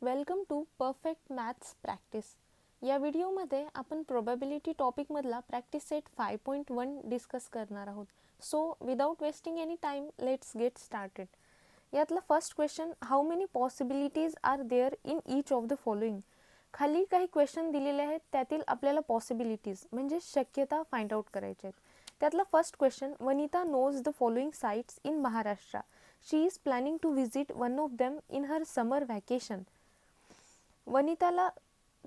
Welcome to perfect maths practice. या व्हिडिओमध्ये आपण प्रोबॅबिलिटी टॉपिकमधला प्रॅक्टिस सेट 5.1 डिस्कस करणार आहोत. So without wasting any time let's get started. यातला first question, how many possibilities are there in each of the following. खाली काही question दिलेले आहेत, त्यातील आपल्याला पॉसिबिलिटीज म्हणजे शक्यता फाइंड आउट करायच्या आहेत. त्यातला first question, Vanita knows the following sites in Maharashtra. She is planning to visit one of them in her summer vacation. वनिताला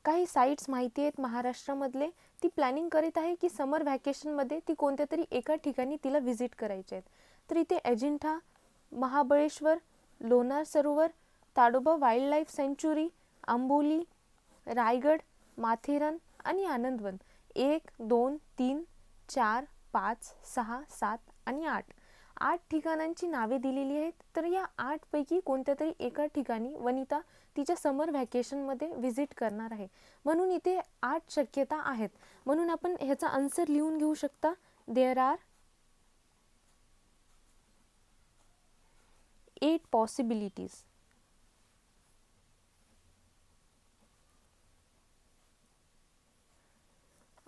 काही साईट्स माहिती आहेत महाराष्ट्रामधले. ती प्लॅनिंग करीत आहे की समर व्हॅकेशनमध्ये ती कोणत्या तरी एका ठिकाणी तिला व्हिजिट करायचे आहेत. तर इथे अजिंठा, महाबळेश्वर, लोणार सरोवर, ताडोबा वाईल्ड लाईफ सँच्युरी, आंबोली, रायगड, माथेरन आणि आनंदवन 1, 2, 3, 4, 5, 6, 7 आणि 8 ठिकाणांची नावे दिलेली आहेत. तर या 8 पैकी कोणत्या तरी एका ठिकाणी वनिता तिच्या समर व्हॅकेशनमध्ये व्हिजिट करणार आहे. म्हणून इथे 8 शक्यता आहेत. म्हणून आपण ह्याचा आन्सर लिहून घेऊ शकता. There are 8 possibilities.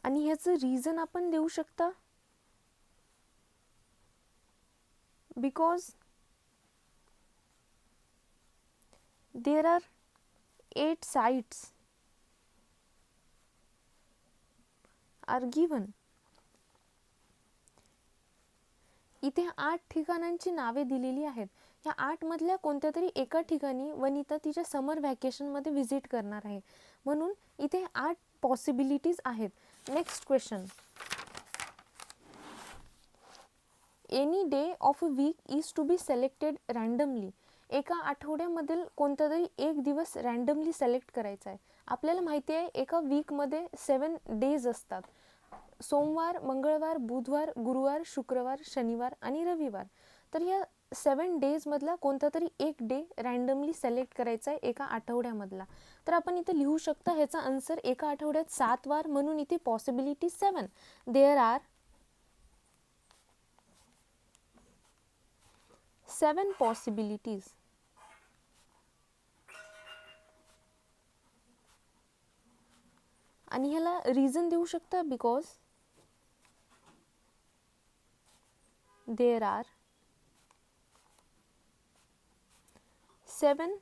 आणि ह्याचं रिझन आपण देऊ शकता. Because there are 8 sites are given. इथे 8 ठिकाणांची नावे दिलेली आहेत. या 8 मधल्या कोणत्या तरी एका ठिकाणी वनिता तिच्या समर व्हॅकेशनमध्ये व्हिजिट करणार आहे. म्हणून इथे 8 पॉसिबिलिटीज आहेत. Next question, any day of a week is to be selected randomly. एका आठवड्यामधील कोणता तरी एक दिवस रँडमली सिलेक्ट करायचा आहे. आपल्याला माहिती आहे एका वीकमध्ये 7 डेज असतात. सोमवार, मंगळवार, बुधवार, गुरुवार, शुक्रवार, शनिवार आणि रविवार. तर या 7 डेजमधला कोणता तरी एक डे रँडमली सिलेक्ट करायचा आहे एका आठवड्यामधला. तर आपण इथे लिहू शकता ह्याचा आन्सर एका आठवड्यात 7 वार. म्हणून इथे पॉसिबिलिटी 7. There are 7 possibilities. आणि ह्याला रिझन देऊ शकता. Because there are 7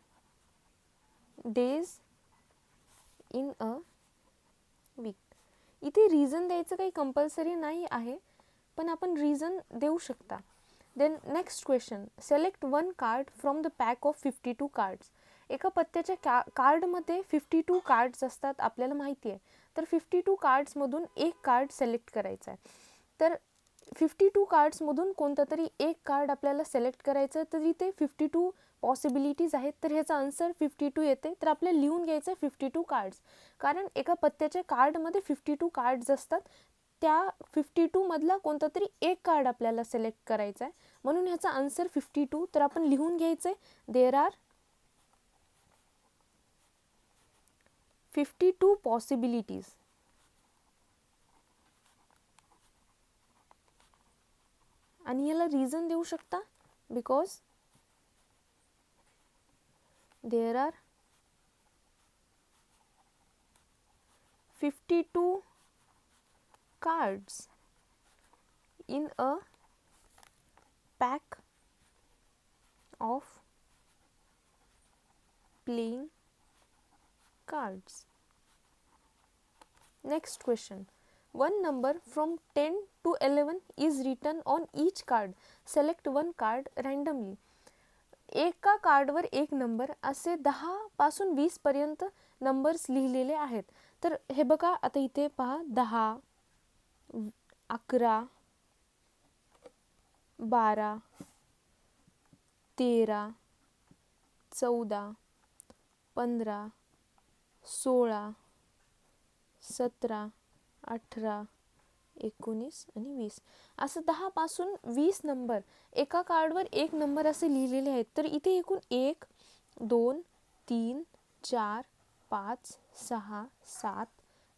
days in a week. इथे रिझन द्यायचं काही कंपल्सरी नाही आहे, पण आपण रिझन देऊ शकता. Then next question, select one card from the pack of 52 cards. एका पत्त्याच्या कार्डमध्ये 52 कार्ड्स असतात आपल्याला माहिती आहे. तर 52 कार्ड्समधून एक कार्ड सिलेक्ट करायचं आहे. तर 52 कार्ड्समधून कोणतं तरी एक कार्ड आपल्याला सिलेक्ट करायचं आहे. तर इथे 52 पॉसिबिलिटीज आहेत. तर ह्याचा आन्सर 52 येते. तर आपल्याला लिहून घ्यायचं आहे 52 कार्ड्स. कारण एका पत्त्याच्या कार्डमध्ये 52 कार्ड्स असतात. त्या 52 मधला कोणता तरी एक कार्ड आपल्याला सिलेक्ट करायचा आहे. म्हणून ह्याचा आन्सर 52. तर आपण लिहून घ्यायचं आहे देअर आर 52 पॉसिबिलिटीज. आणि याला रिझन देऊ शकता. Because there are 52 cards in a pack of playing cards. Next question, one number from 10 to 11 is written on each card. Select one card randomly. एका कार्डवर एक नंबर असे 10 पासून 20 पर्यंत नंबर्स लिहिलेले आहेत. तर हे बघा, आता इथे पहा 10, 11, 12, 13, 14, 15, 16, 17, 18, 19 आणि 20 असं 10 पासून 20 नंबर एका कार्डवर एक नंबर असे लिहिलेले आहेत. तर इथे एकूण 1, 2, 3, 4, 5, 6, 7,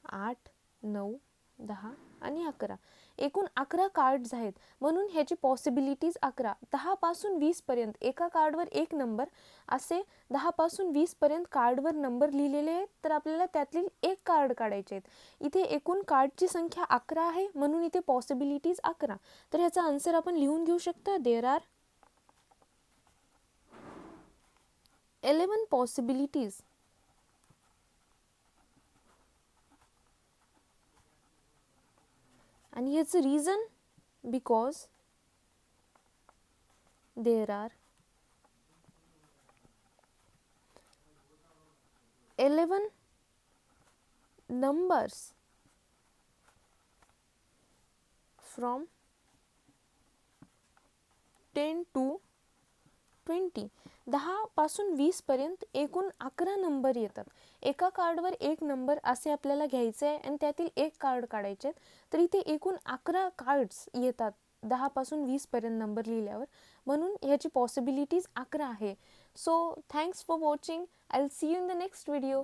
8, 9, 10 आणि 11. एकूण 11 कार्ड्स आहेत, म्हणून ह्याची पॉसिबिलिटीज 11. 10 पासून 20 पर्यंत एका कार्डवर एक नंबर, असे 10 पासून 20 पर्यंत कार्डवर नंबर लिहिलेले आहेत. तर आपल्याला त्यातील एक कार्ड काढायचे आहेत. इथे एकूण कार्डची संख्या 11 आहे, म्हणून इथे पॉसिबिलिटीज 11. तर ह्याचा आन्सर आपण लिहून घेऊ शकता. There are 11 possibilities. And here's the reason, because there are 11 numbers from 10 to 20. 10 पासून 20 पर्यंत एकूण 11 नंबर येतात. एका कार्डवर एक नंबर असे आपल्याला घ्यायचे आहे आणि त्यातील एक कार्ड काढायचे आहेत. तर इथे एकूण 11 कार्ड्स येतात 10 पासून 20 पर्यंत नंबर लिहिल्यावर, म्हणून ह्याची पॉसिबिलिटीज 11 आहे. So thanks for watching. I will see you in the next video.